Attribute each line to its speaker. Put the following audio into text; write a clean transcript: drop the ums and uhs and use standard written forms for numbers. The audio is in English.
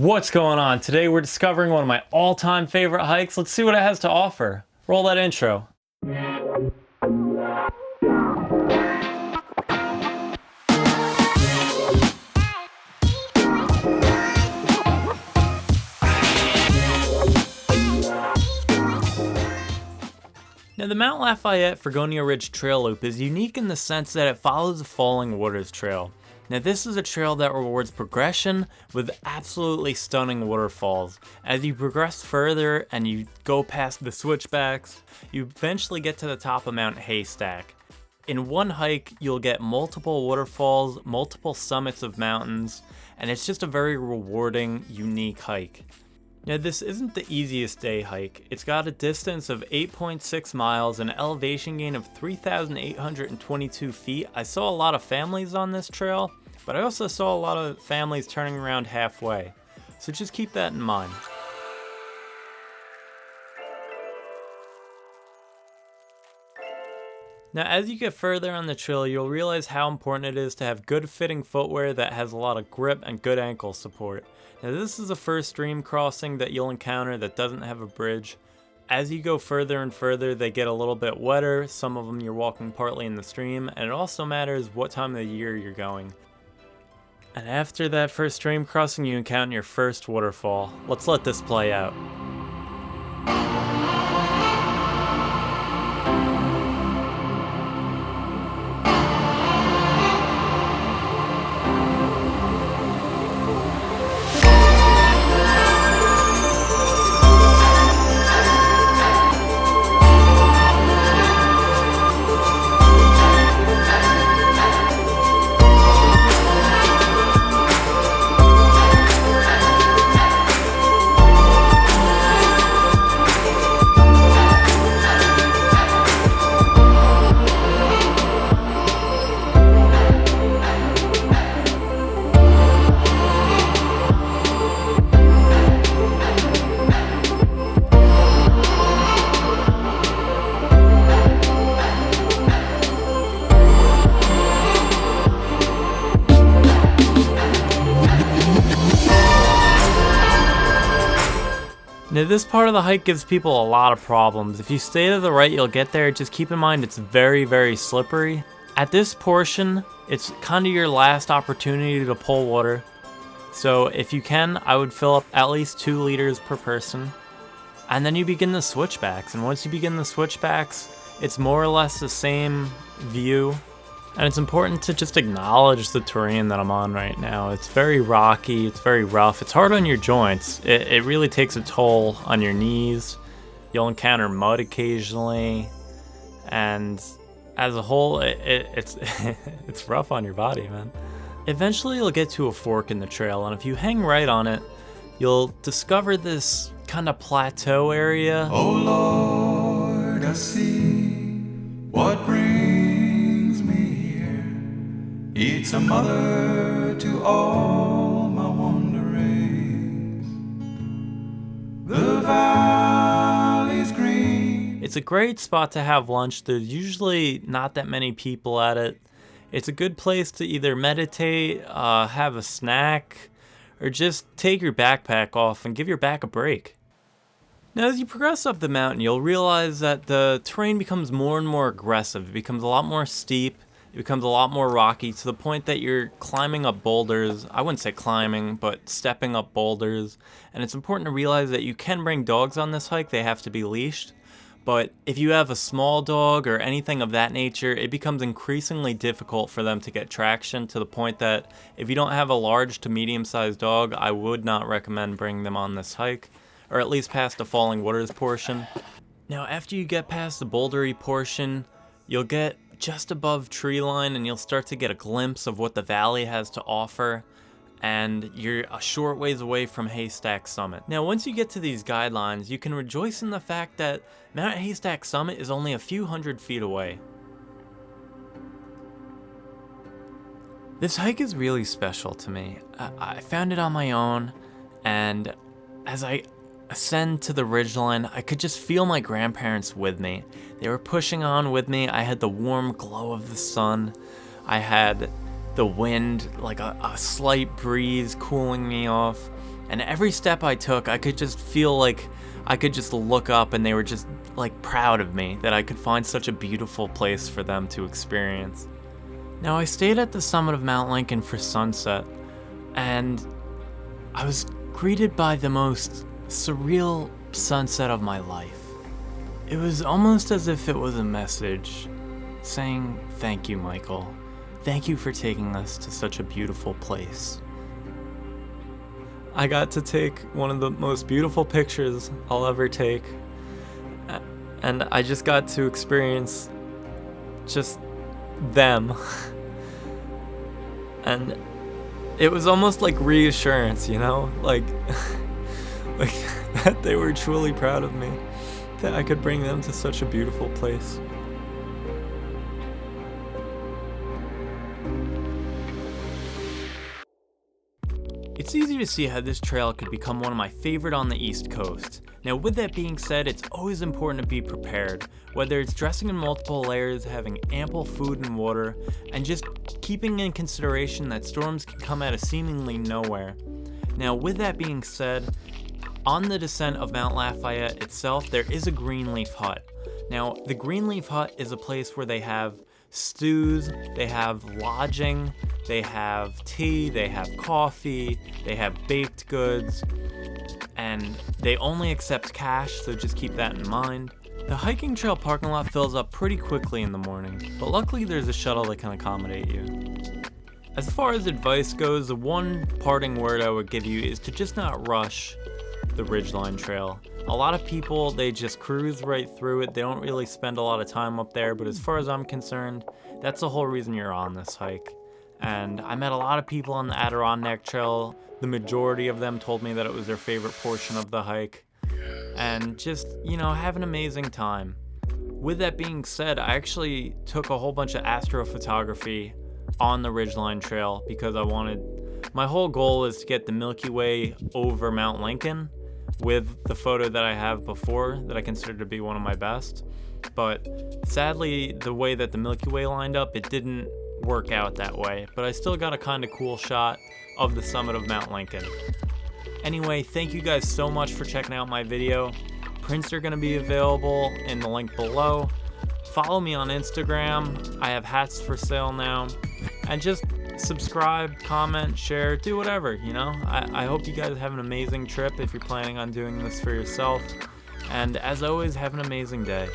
Speaker 1: What's going on? Today we're discovering one of my all-time favorite hikes. Let's see what it has to offer. Roll that intro. Now, the Mt Lafayette Fregonia Ridge Trail Loop is unique in the sense that it follows the Falling Waters Trail. Now, this is a trail that rewards progression with absolutely stunning waterfalls. As you progress further and you go past the switchbacks, you eventually get to the top of Mount Haystack. In one hike, you'll get multiple waterfalls, multiple summits of mountains, and it's just a very rewarding, unique hike. Now, this isn't the easiest day hike. It's got a distance of 8.6 miles and an elevation gain of 3,822 feet. I saw a lot of families on this trail, but I also saw a lot of families turning around halfway. So just keep that in mind. Now, as you get further on the trail, you'll realize how important it is to have good fitting footwear that has a lot of grip and good ankle support. Now, this is the first stream crossing that you'll encounter that doesn't have a bridge. As you go further and further, they get a little bit wetter. Some of them you're walking partly in the stream, and it also matters what time of the year you're going. And after that first stream crossing, you encounter your first waterfall. Let's let this play out. Now, this part of the hike gives people a lot of problems. If you stay to the right, you'll get there. Just keep in mind it's very, very slippery. At this portion, it's kind of your last opportunity to pull water. So if you can, I would fill up at least 2 liters per person. And then you begin the switchbacks. And once you begin the switchbacks, it's more or less the same view. And it's important to just acknowledge the terrain that I'm on right now. It's very rocky, it's very rough, it's hard on your joints. It really takes a toll on your knees. You'll encounter mud occasionally, and as a whole, it's it's rough on your body, man. Eventually you'll get to a fork in the trail, and if you hang right on it, you'll discover this kind of plateau area.
Speaker 2: Oh Lord, I see what brings me here. It's a mother to all my wanderings. The valley's green.
Speaker 1: It's a great spot to have lunch. There's usually not that many people at it. It's a good place to either meditate, have a snack, or just take your backpack off and give your back a break. Now, as you progress up the mountain, you'll realize that the terrain becomes more and more aggressive. It becomes a lot more steep. It becomes a lot more rocky to the point that you're climbing up boulders. I wouldn't say climbing, but stepping up boulders. And it's important to realize that you can bring dogs on this hike. They have to be leashed. But if you have a small dog or anything of that nature, it becomes increasingly difficult for them to get traction to the point that if you don't have a large to medium-sized dog, I would not recommend bringing them on this hike, or at least past the Falling Waters portion. Now, after you get past the bouldery portion, you'll get just above tree line and you'll start to get a glimpse of what the valley has to offer, and you're a short ways away from Haystack Summit. Now, once you get to these guidelines, you can rejoice in the fact that Mount Haystack Summit is only a few hundred feet away. This hike is really special to me. I found it on my own, and as I ascend to the ridgeline, I could just feel my grandparents with me. They were pushing on with me. I had the warm glow of the sun. I had the wind, like a slight breeze cooling me off. And every step I took, I could just feel like I could just look up and they were just like proud of me that I could find such a beautiful place for them to experience. Now, I stayed at the summit of Mount Lincoln for sunset, and I was greeted by the most surreal sunset of my life. It was almost as if it was a message saying, "Thank you, Michael. Thank you for taking us to such a beautiful place." I got to take one of the most beautiful pictures I'll ever take, and I just got to experience just them. And it was almost like reassurance, you know, like like that they were truly proud of me, that I could bring them to such a beautiful place. It's easy to see how this trail could become one of my favorite on the East Coast. Now, with that being said, it's always important to be prepared, whether it's dressing in multiple layers, having ample food and water, and just keeping in consideration that storms can come out of seemingly nowhere. Now, with that being said, on the descent of Mt Lafayette itself, there is a Greenleaf Hut. Now, the Greenleaf Hut is a place where they have stews, they have lodging, they have tea, they have coffee, they have baked goods, and they only accept cash, so just keep that in mind. The hiking trail parking lot fills up pretty quickly in the morning, but luckily there's a shuttle that can accommodate you. As far as advice goes, the one parting word I would give you is to just not rush the Ridgeline Trail. A lot of people, they just cruise right through it. They don't really spend a lot of time up there, but as far as I'm concerned, that's the whole reason you're on this hike. And I met a lot of people on the Adirondack Trail. The majority of them told me that it was their favorite portion of the hike. And just, you know, have an amazing time. With that being said, I actually took a whole bunch of astrophotography on the Ridgeline Trail because my whole goal is to get the Milky Way over Mount Lincoln with the photo that I have before that I consider to be one of my best. But sadly, the way that the Milky Way lined up, it didn't work out that way. But I still got a kind of cool shot of the summit of Mount Lincoln. Anyway, thank you guys so much for checking out my video. Prints are going to be available in the link below. Follow me on Instagram. I have hats for sale now. And just subscribe, comment, share, do whatever, you know? I hope you guys have an amazing trip if you're planning on doing this for yourself. And as always, have an amazing day.